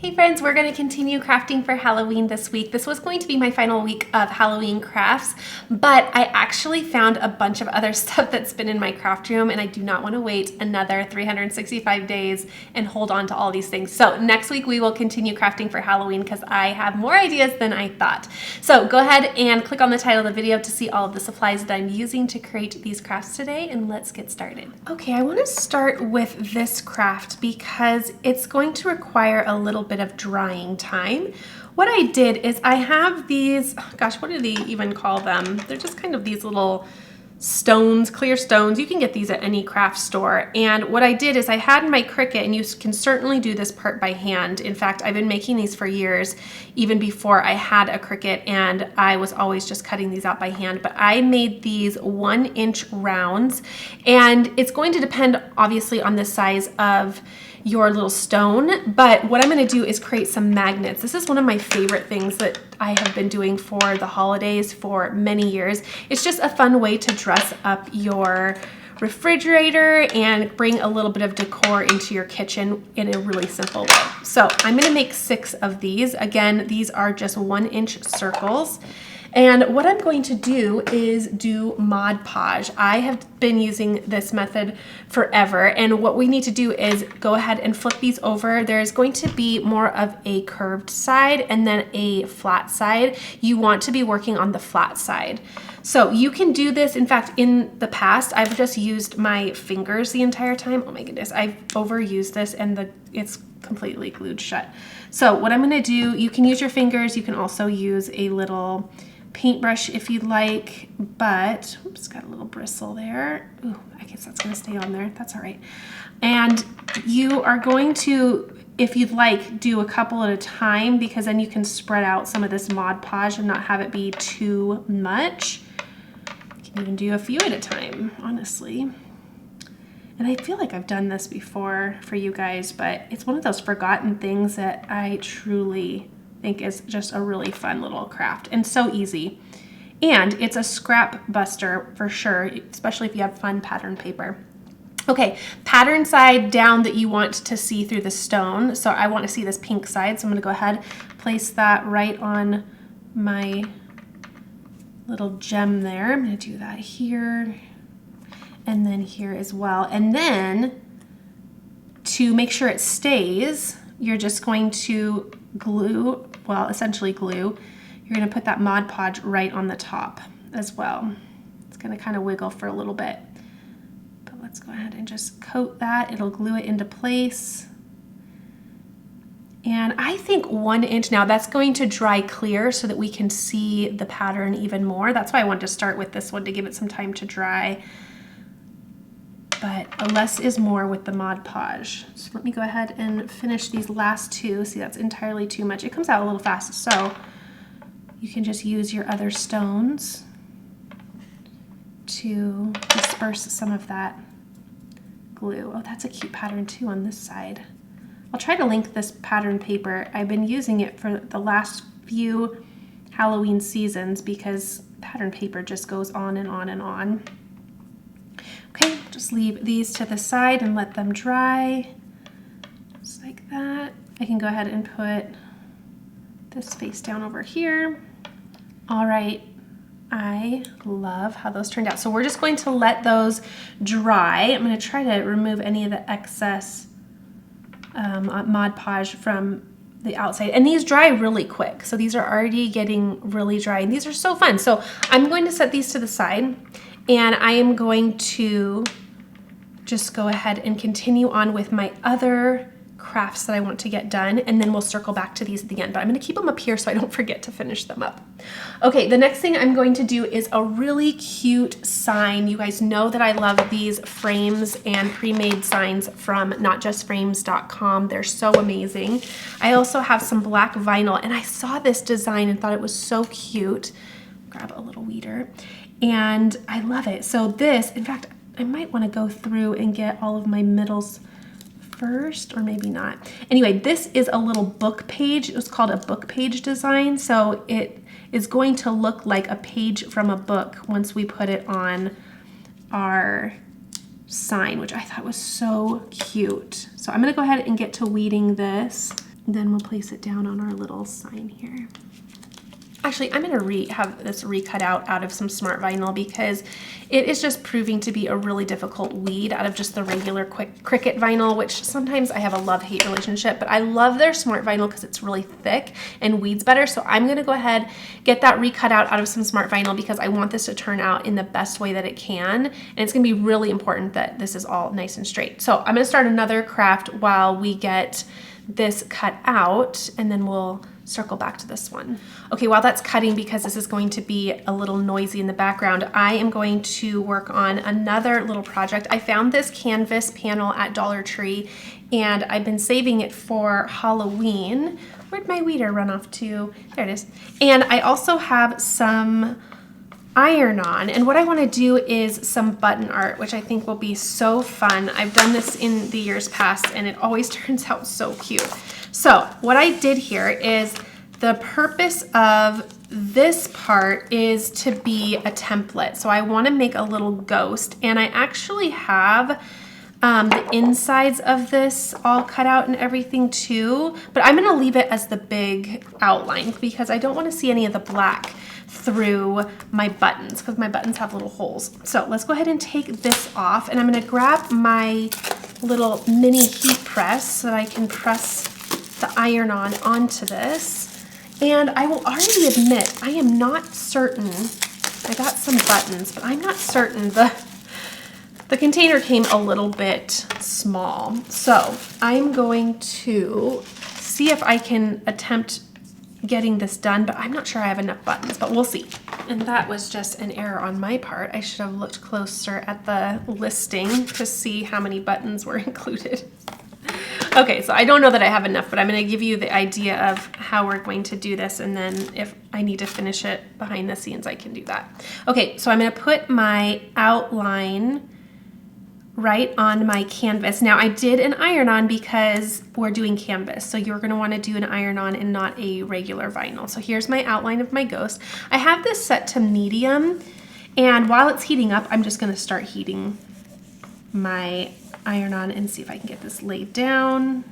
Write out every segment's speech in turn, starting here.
Hey friends, we're going to continue crafting for Halloween this week. This was going to be my final week of Halloween crafts, but I actually found a bunch of other stuff that's been in my craft room and I do not want to wait another 365 days and hold on to all these things. So next week we will continue crafting for Halloween because I have more ideas than I thought. So go ahead and click on the title of the video to see all of the supplies that I'm using to create these crafts today, and let's get started. Okay, I want to start with this craft because it's going to require a little bit of drying time. What I did is I have these, gosh, what do they even call them? They're just kind of these little stones, clear stones. You can get these at any craft store. And what I did is I had my Cricut, and you can certainly do this part by hand. In fact, I've been making these for years, even before I had a Cricut, and I was always just cutting these out by hand. But I made these 1-inch rounds, and it's going to depend obviously on the size of your little stone, but what I'm going to do is create some magnets. This is one of my favorite things that I have been doing for the holidays for many years. It's just a fun way to dress up your refrigerator and bring a little bit of decor into your kitchen in a really simple way. So I'm going to make 6 of these. Again, these are just 1-inch circles. And what I'm going to do is do Mod Podge. I have been using this method forever, and what we need to do is go ahead and flip these over. There's going to be more of a curved side and then a flat side. You want to be working on the flat side. So you can do this. In fact, in the past, I've just used my fingers the entire time. Oh my goodness, I've overused this and it's completely glued shut. So what I'm gonna do, you can use your fingers. You can also use a little paintbrush if you'd like, but oops, got a little bristle there. Ooh, I guess that's gonna stay on there. That's all right. And you are going to, if you'd like, do a couple at a time, because then you can spread out some of this Mod Podge and not have it be too much. You can even do a few at a time, honestly. And I feel like I've done this before for you guys, but it's one of those forgotten things that I truly think is just a really fun little craft and so easy. And it's a scrap buster for sure, especially if you have fun pattern paper. Okay, pattern side down that you want to see through the stone. So I want to see this pink side, so I'm gonna go ahead, place that right on my little gem there. I'm gonna do that here and then here as well. And then to make sure it stays, you're just going to glue, well, essentially glue. You're going to put that Mod Podge right on the top as well. It's going to kind of wiggle for a little bit. But let's go ahead and just coat that. It'll glue it into place. And I think 1 inch, now that's going to dry clear so that we can see the pattern even more. That's why I wanted to start with this one to give it some time to dry. But less is more with the Mod Podge. So let me go ahead and finish these last 2. See, that's entirely too much. It comes out a little fast, so you can just use your other stones to disperse some of that glue. Oh, that's a cute pattern too on this side. I'll try to link this pattern paper. I've been using it for the last few Halloween seasons because pattern paper just goes on and on and on. Okay, just leave these to the side and let them dry, just like that. I can go ahead and put this face down over here. All right, I love how those turned out. So we're just going to let those dry. I'm gonna try to remove any of the excess Mod Podge from the outside. And these dry really quick. So these are already getting really dry, and these are so fun. So I'm going to set these to the side. And I am going to just go ahead and continue on with my other crafts that I want to get done, and then we'll circle back to these at the end. But I'm gonna keep them up here so I don't forget to finish them up. Okay, the next thing I'm going to do is a really cute sign. You guys know that I love these frames and pre-made signs from notjustframes.com. They're so amazing. I also have some black vinyl, and I saw this design and thought it was so cute. Grab a little weeder. And I love it. So this, in fact, I might want to go through and get all of my middles first, or maybe not. Anyway, this is a little book page. It was called a book page design. So it is going to look like a page from a book once we put it on our sign, which I thought was so cute. So I'm gonna go ahead and get to weeding this. Then we'll place it down on our little sign here. Actually, I'm going to have this recut out of some smart vinyl because it is just proving to be a really difficult weed out of just the regular Cricut vinyl, which sometimes I have a love-hate relationship, but I love their smart vinyl because it's really thick and weeds better. So I'm going to go ahead, get that recut out of some smart vinyl because I want this to turn out in the best way that it can. And it's going to be really important that this is all nice and straight. So I'm going to start another craft while we get this cut out, and then we'll circle back to this one. Okay, while that's cutting, because this is going to be a little noisy in the background, I am going to work on another little project. I found this canvas panel at Dollar Tree, and I've been saving it for Halloween. Where'd my weeder run off to? There it is. And I also have some iron-on, and what I want to do is some button art, which I think will be so fun. I've done this in the years past, and it always turns out so cute. So what I did here is the purpose of this part is to be a template. So I want to make a little ghost, and I actually have the insides of this all cut out and everything too, but I'm going to leave it as the big outline because I don't want to see any of the black through my buttons because my buttons have little holes. So let's go ahead and take this off, and I'm going to grab my little mini heat press so that I can press the iron-on onto this. And I will already admit, I am not certain. I got some buttons, but I'm not certain. The container came a little bit small. So I'm going to see if I can attempt getting this done, but I'm not sure I have enough buttons, but we'll see. And that was just an error on my part. I should have looked closer at the listing to see how many buttons were included. Okay, so I don't know that I have enough, but I'm going to give you the idea of how we're going to do this, and then if I need to finish it behind the scenes, I can do that. Okay, so I'm going to put my outline right on my canvas. Now I did an iron-on because we're doing canvas, so you're going to want to do an iron-on and not a regular vinyl. So here's my outline of my ghost. I have this set to medium, and while it's heating up, I'm just going to start heating my iron-on and see if I can get this laid down.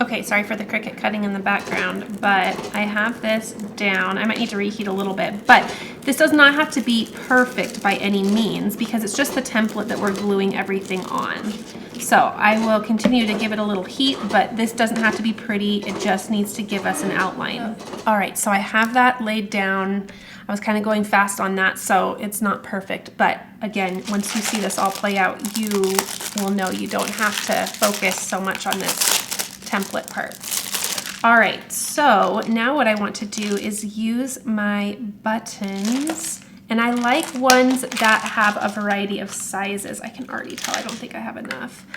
Okay, sorry for the Cricut cutting in the background, but I have this down. I might need to reheat a little bit, but this does not have to be perfect by any means because it's just the template that we're gluing everything on. So I will continue to give it a little heat, but this doesn't have to be pretty. It just needs to give us an outline. All right, so I have that laid down. I was kind of going fast on that, so it's not perfect. But again, once you see this all play out, you will know you don't have to focus so much on this template part. All right, so now what I want to do is use my buttons, and I like ones that have a variety of sizes. I can already tell I don't think I have enough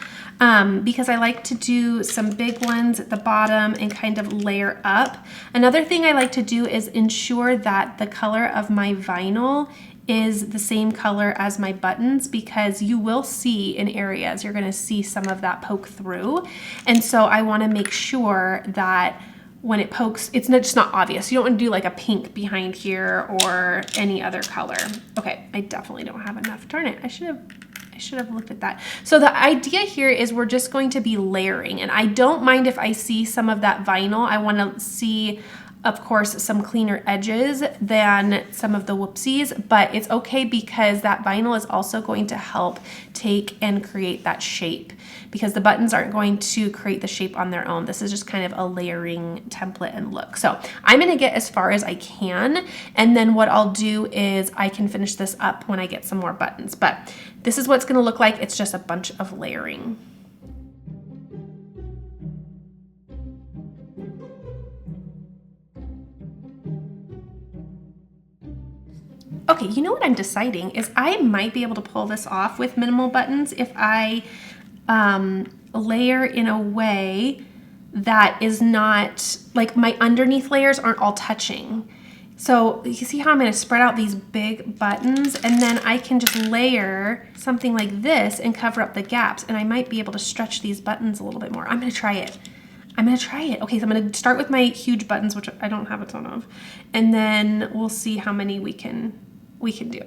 because I like to do some big ones at the bottom and kind of layer up. Another thing I like to do is ensure that the color of my vinyl is the same color as my buttons because you will see in areas, you're gonna see some of that poke through. And so I wanna make sure that when it pokes, it's just not obvious. You don't want to do like a pink behind here or any other color. Okay, I definitely don't have enough. Darn it, I should have looked at that. So the idea here is we're just going to be layering, and I don't mind if I see some of that vinyl. I want to see, of course, some cleaner edges than some of the whoopsies, but it's okay because that vinyl is also going to help take and create that shape because the buttons aren't going to create the shape on their own. This is just kind of a layering template and look. So I'm gonna get as far as I can, and then what I'll do is I can finish this up when I get some more buttons. But this is what it's gonna look like. It's just a bunch of layering. Okay, you know what I'm deciding is I might be able to pull this off with minimal buttons if I layer in a way that is not, like my underneath layers aren't all touching. So you see how I'm gonna spread out these big buttons and then I can just layer something like this and cover up the gaps, and I might be able to stretch these buttons a little bit more. I'm gonna try it. Okay, so I'm gonna start with my huge buttons, which I don't have a ton of, and then we'll see how many we can do.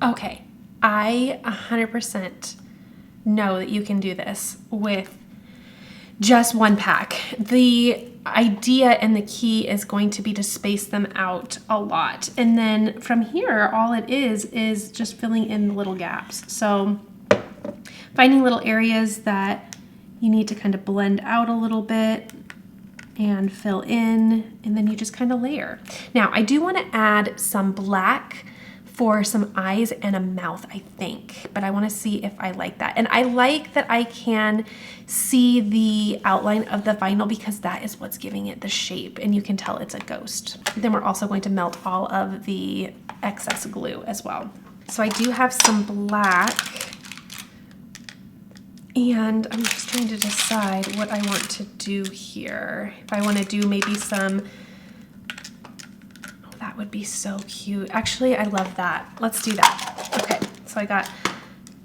Okay, I 100% know that you can do this with just one pack. The idea and the key is going to be to space them out a lot. And then from here, all it is just filling in the little gaps. So finding little areas that you need to kind of blend out a little bit and fill in, and then you just kind of layer. Now, I do want to add some black for some eyes and a mouth, I think, but I want to see if I like that. And I like that I can see the outline of the vinyl because that is what's giving it the shape, and you can tell it's a ghost. Then we're also going to melt all of the excess glue as well. So I do have some black, and I'm just trying to decide what I want to do here. If I want to do maybe some, oh, that would be so cute. Actually, I love that. Let's do that. Okay, so I got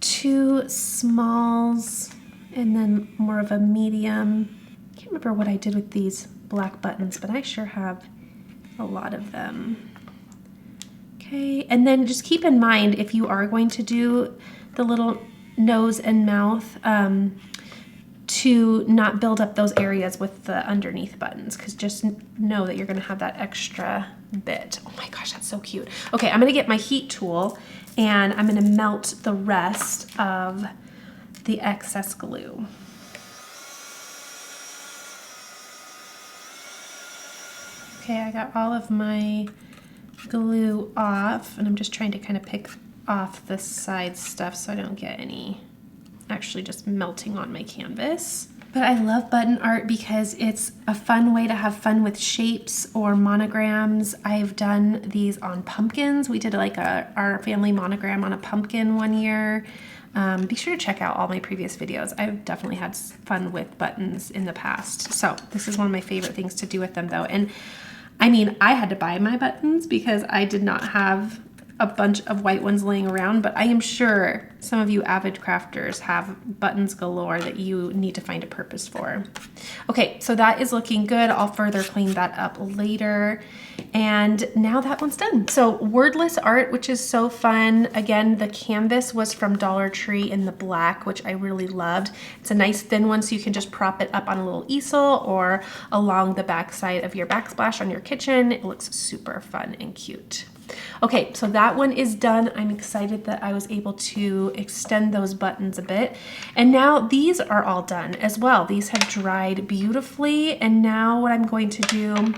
2 smalls and then more of a medium. I can't remember what I did with these black buttons, but I sure have a lot of them. Okay, and then just keep in mind if you are going to do the little nose and mouth, to not build up those areas with the underneath buttons, because just know that you're going to have that extra bit. Oh my gosh, that's so cute. Okay, I'm going to get my heat tool and I'm going to melt the rest of the excess glue. Okay, I got all of my glue off, and I'm just trying to kind of pick off the side stuff so I don't get any actually just melting on my canvas. But I love button art because it's a fun way to have fun with shapes or monograms. I've done these on pumpkins. We did like our family monogram on a pumpkin one year. Be sure to check out all my previous videos. I've definitely had fun with buttons in the past. So this is one of my favorite things to do with them though. And I mean, I had to buy my buttons because I did not have a bunch of white ones laying around, but I am sure some of you avid crafters have buttons galore that you need to find a purpose for. Okay, so that is looking good. I'll further clean that up later. And now that one's done. So wordless art, which is so fun. Again, the canvas was from Dollar Tree in the black, which I really loved. It's a nice thin one, so you can just prop it up on a little easel or along the back side of your backsplash on your kitchen. It looks super fun and cute. Okay, so that one is done. I'm excited that I was able to extend those buttons a bit. And now these are all done as well. These have dried beautifully. And now what I'm going to do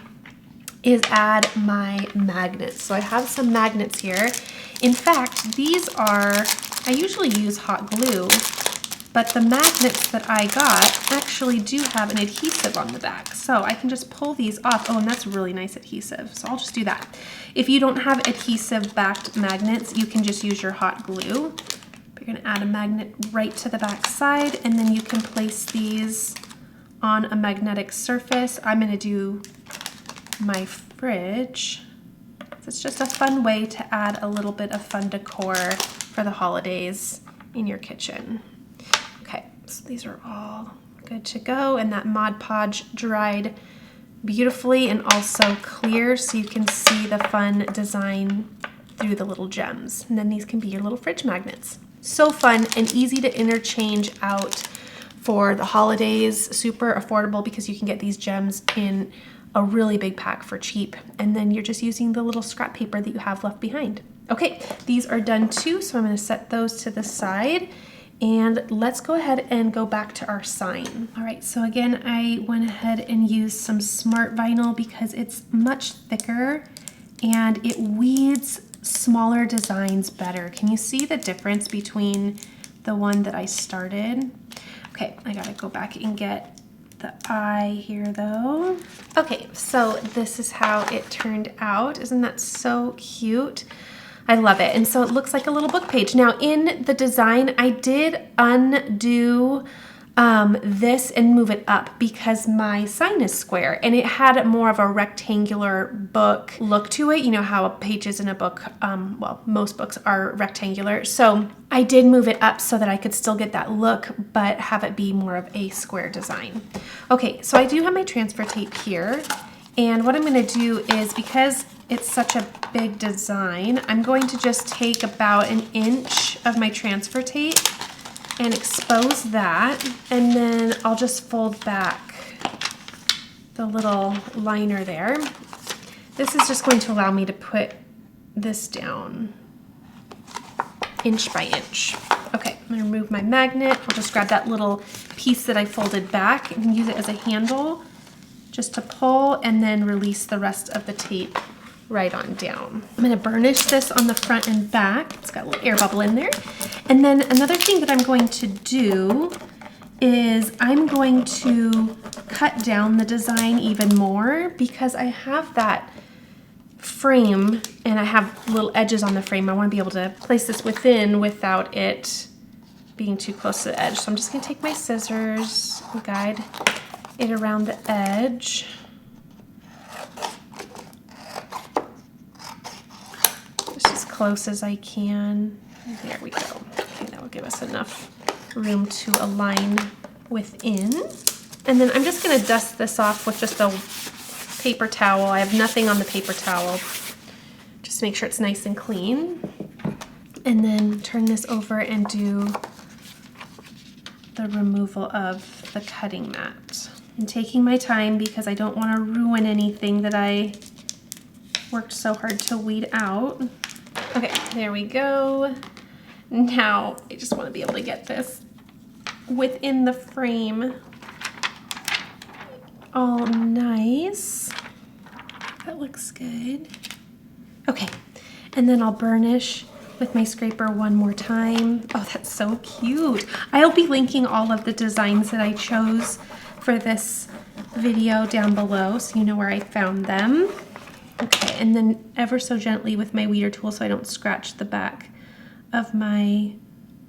is add my magnets. So I have some magnets here. In fact, these are, I usually use hot glue, but the magnets that I got actually do have an adhesive on the back. So I can just pull these off. Oh, and that's really nice adhesive. So I'll just do that. If you don't have adhesive backed magnets, you can just use your hot glue. You're gonna add a magnet right to the back side, and then you can place these on a magnetic surface. I'm gonna do my fridge. It's just a fun way to add a little bit of fun decor for the holidays in your kitchen. Okay, so these are all good to go, and that Mod Podge dried beautifully and also clear, so you can see the fun design through the little gems. And then these can be your little fridge magnets. So fun and easy to interchange out for the holidays. Super affordable because you can get these gems in a really big pack for cheap, and then you're just using the little scrap paper that you have left behind. Okay, these are done too, so I'm going to set those to the side. And let's go ahead and go back to our sign. All right, so again, I went ahead and used some smart vinyl because it's much thicker and it weeds smaller designs better. Can you see the difference between the one that I started? Okay, I gotta go back and get the eye here though. Okay, so this is how it turned out. Isn't that so cute? I love it. And so it looks like a little book page. Now in the design, I did undo this and move it up because my sign is square and it had more of a rectangular book look to it. You know how pages in a book, well, most books are rectangular. So I did move it up so that I could still get that look, but have it be more of a square design. Okay, so I do have my transfer tape here. And what I'm gonna do is, because it's such a big design, I'm going to just take about 1 inch of my transfer tape and expose that, and then I'll just fold back the little liner there. This is just going to allow me to put this down inch by inch. Okay, I'm gonna remove my magnet. I'll just grab that little piece that I folded back and use it as a handle just to pull and then release the rest of the tape right on down. I'm gonna burnish this on the front and back. It's got a little air bubble in there. And then another thing that I'm going to do is I'm going to cut down the design even more because I have that frame and I have little edges on the frame. I want to be able to place this within without it being too close to the edge. So I'm just going to take my scissors and guide it around the edge. Just as close as I can. There we go. Okay, that will give us enough room to align within. And then I'm just going to dust this off with just a paper towel. I have nothing on the paper towel. Just to make sure it's nice and clean. And then turn this over and do the removal of the cutting mat. I'm taking my time because I don't want to ruin anything that I worked so hard to weed out. Okay, there we go. Now I just want to be able to get this within the frame all nice. That looks good. Okay, and then I'll burnish with my scraper one more time. Oh, that's so cute. I'll be linking all of the designs that I chose for this video down below so you know where I found them. Okay, and then ever so gently with my weeder tool so I don't scratch the back of my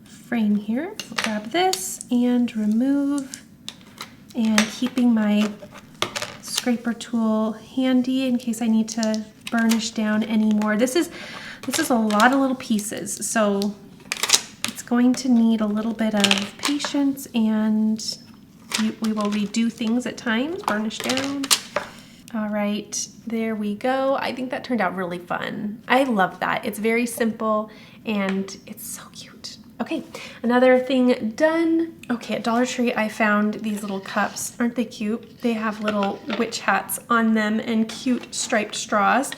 frame here. I'll grab this and remove, and keeping my scraper tool handy in case I need to burnish down any more. This is a lot of little pieces, so it's going to need a little bit of patience, and we will redo things at times. Burnish down. All right, there we go. I think that turned out really fun. I love that. It's very simple and it's so cute. Okay, another thing done. Okay, at Dollar Tree I found these little cups. Aren't they cute? They have little witch hats on them and cute striped straws.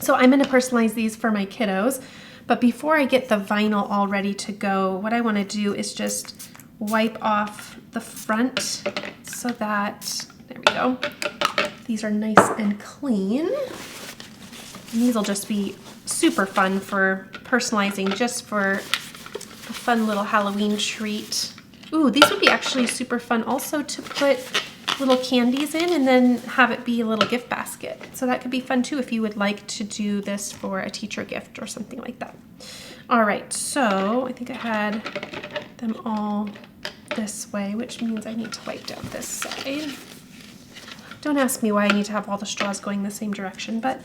So I'm gonna personalize these for my kiddos. But before I get the vinyl all ready to go, what I wanna do is just wipe off the front so that, there we go, these are nice and clean. And these will just be super fun for personalizing, just for a fun little Halloween treat. Ooh, these would be actually super fun also to put little candies in and then have it be a little gift basket. So that could be fun too if you would like to do this for a teacher gift or something like that. All right, so I think I had them all this way, which means I need to wipe down this side. Don't ask me why I need to have all the straws going the same direction, but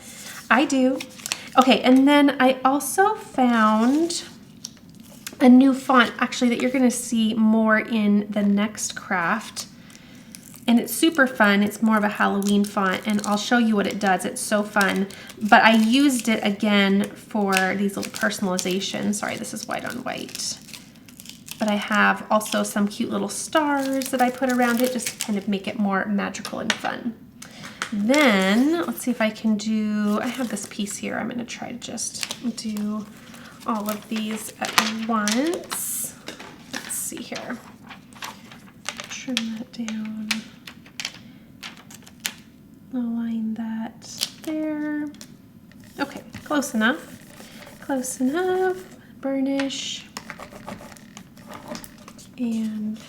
I do. Okay, and then I also found a new font actually that you're gonna see more in the next craft. And it's super fun. It's more of a Halloween font, and I'll show you what it does. It's so fun. But I used it again for these little personalizations. Sorry, this is white on white. But I have also some cute little stars that I put around it just to kind of make it more magical and fun. Then, let's see if I can do, I have this piece here. I'm gonna try to just do all of these at once. Let's see here. Trim that down. Align that there. Okay, close enough. Close enough. Burnish. And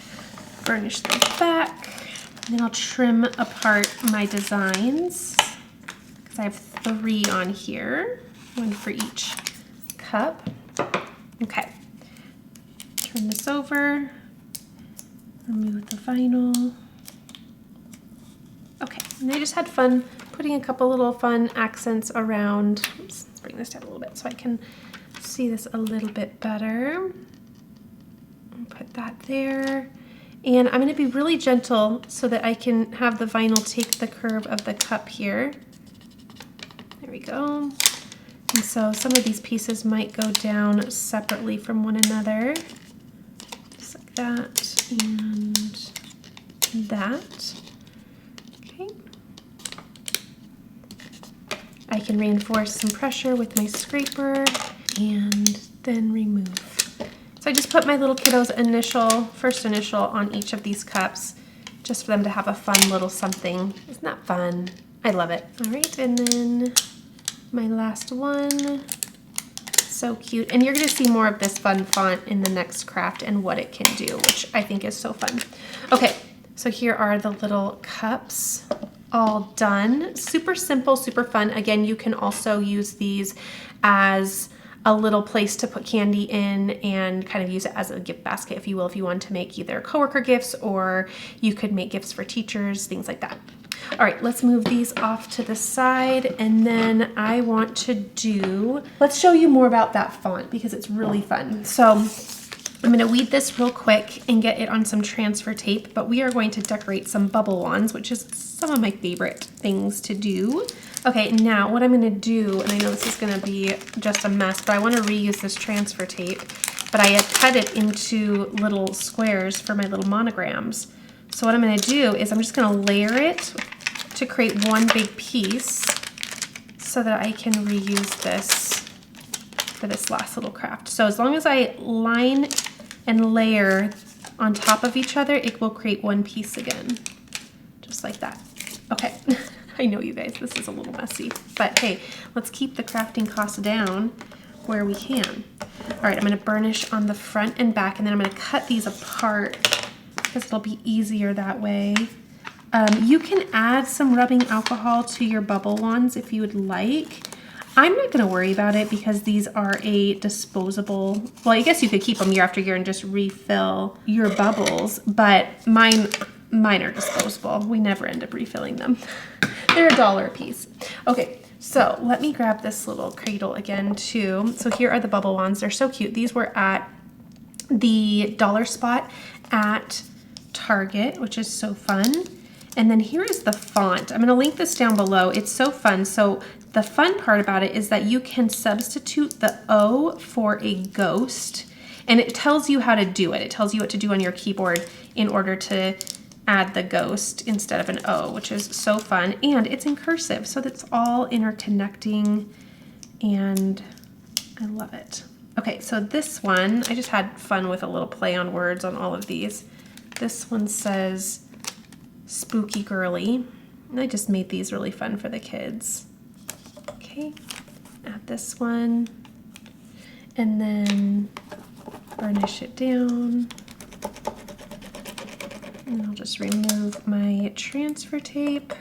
burnish the back. And then I'll trim apart my designs because I have 3 on here, 1 for each cup. Okay, turn this over, remove the vinyl. Okay, and I just had fun putting a couple little fun accents around. Oops, let's bring this down a little bit so I can see this a little bit better. Put that there. And I'm going to be really gentle so that I can have the vinyl take the curve of the cup here. There There we go. And so some of these pieces might go down separately from one another. Just like that and that. Okay. I can reinforce some pressure with my scraper and then remove. So I just put my little kiddo's first initial on each of these cups just for them to have a fun little something. Isn't that fun? I love it. All right, and then my last one. So cute. And you're gonna see more of this fun font in the next craft and what it can do, which I think is so fun. Okay, so here are the little cups all done. Super simple, super fun. Again, you can also use these as a little place to put candy in and kind of use it as a gift basket, if you will, if you want to make either coworker gifts or you could make gifts for teachers, things like that. All right, let's move these off to the side, and then I want to let's show you more about that font because it's really fun. So I'm gonna weed this real quick and get it on some transfer tape, but we are going to decorate some bubble wands, which is some of my favorite things to do. Okay, now what I'm gonna do, and I know this is gonna be just a mess, but I wanna reuse this transfer tape, but I had cut it into little squares for my little monograms. So what I'm gonna do is I'm just gonna layer it to create one big piece so that I can reuse this for this last little craft. So as long as I line and layer on top of each other, it will create one piece again, just like that. Okay, I know you guys, this is a little messy, but hey, let's keep the crafting costs down where we can. All right, I'm gonna burnish on the front and back, and then I'm gonna cut these apart because it'll be easier that way. You can add some rubbing alcohol to your bubble wands if you would like. I'm not going to worry about it because these are a disposable, well, I guess you could keep them year after year and just refill your bubbles, but mine are disposable. We never end up refilling them. They're $1 a piece. Okay, so let me grab this little cradle again too. So here are the bubble wands. They're so cute. These were at the dollar spot at Target, which is so fun. And then here is the font. I'm going to link this down below. It's so fun. So the fun part about it is that you can substitute the O for a ghost, and it tells you how to do it. It tells you what to do on your keyboard in order to add the ghost instead of an O, which is so fun. And it's in cursive, so that's all interconnecting, and I love it. Okay, so this one, I just had fun with a little play on words on all of these. This one says Spooky Girly. And I just made these really fun for the kids. Okay, add this one, and then burnish it down. And I'll just remove my transfer tape.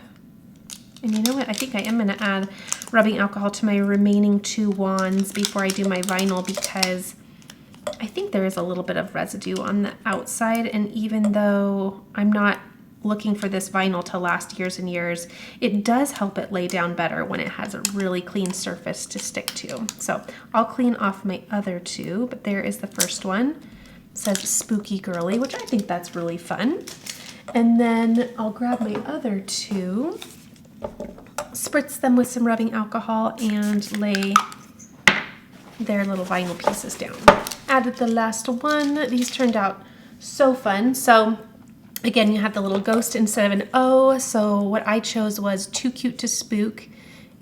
And you know what? I think I am going to add rubbing alcohol to my remaining 2 wands before I do my vinyl, because I think there is a little bit of residue on the outside, and even though I'm not looking for this vinyl to last years and years, it does help it lay down better when it has a really clean surface to stick to. So I'll clean off my other 2, but there is the first one. It says Spooky Girly, which I think that's really fun. And then I'll grab my other 2, spritz them with some rubbing alcohol, and lay their little vinyl pieces down. Added the last one. These turned out so fun. So again, you have the little ghost instead of an O, so what I chose was Too Cute to Spook,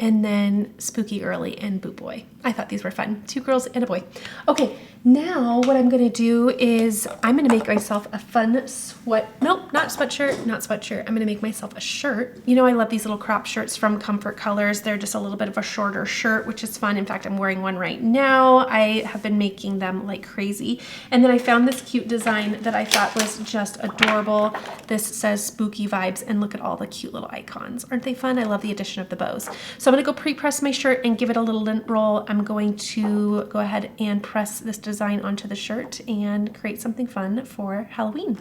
and then Spooky Girly and Boo Boy. I thought these were fun. 2 girls and a boy. Okay, now what I'm gonna do is I'm gonna make myself a fun not sweatshirt. I'm gonna make myself a shirt. You know, I love these little crop shirts from Comfort Colors. They're just a little bit of a shorter shirt, which is fun. In fact, I'm wearing one right now. I have been making them like crazy. And then I found this cute design that I thought was just adorable. This says Spooky Vibes, and look at all the cute little icons. Aren't they fun? I love the addition of the bows. So I'm gonna go pre-press my shirt and give it a little lint roll. I'm going to go ahead and press this design onto the shirt and create something fun for Halloween.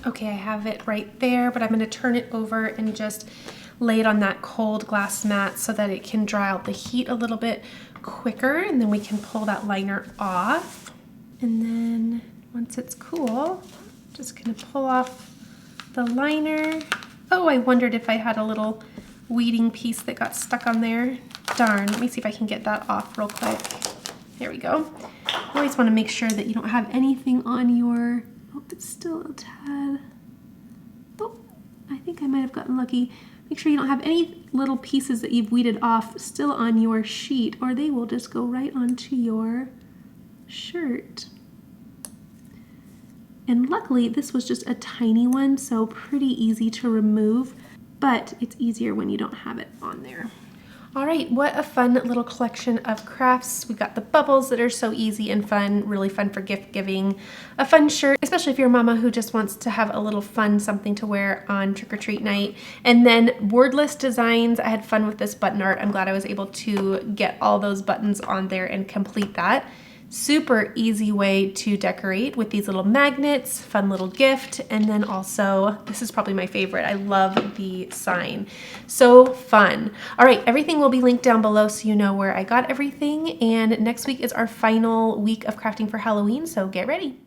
Okay, I have it right there, but I'm going to turn it over and just lay it on that cold glass mat so that it can dry out the heat a little bit quicker, and then we can pull that liner off. And then once it's cool, just gonna pull off the liner. Oh, I wondered if I had a little weeding piece that got stuck on there. Darn, let me see if I can get that off real quick. There we go. You always want to make sure that you don't have anything on your, oh, it's still a tad. Oh, I think I might have gotten lucky. Make sure you don't have any little pieces that you've weeded off still on your sheet, or they will just go right onto your shirt. And luckily, this was just a tiny one, so pretty easy to remove, but it's easier when you don't have it on there. All right, what a fun little collection of crafts. We got the bubbles that are so easy and fun, really fun for gift giving. A fun shirt, especially if you're a mama who just wants to have a little fun something to wear on trick-or-treat night. And then wordless designs. I had fun with this button art. I'm glad I was able to get all those buttons on there and complete that. Super easy way to decorate with these little magnets, fun little gift, and then also, this is probably my favorite, I love the sign. So fun. All right, everything will be linked down below so you know where I got everything, and next week is our final week of crafting for Halloween, so get ready.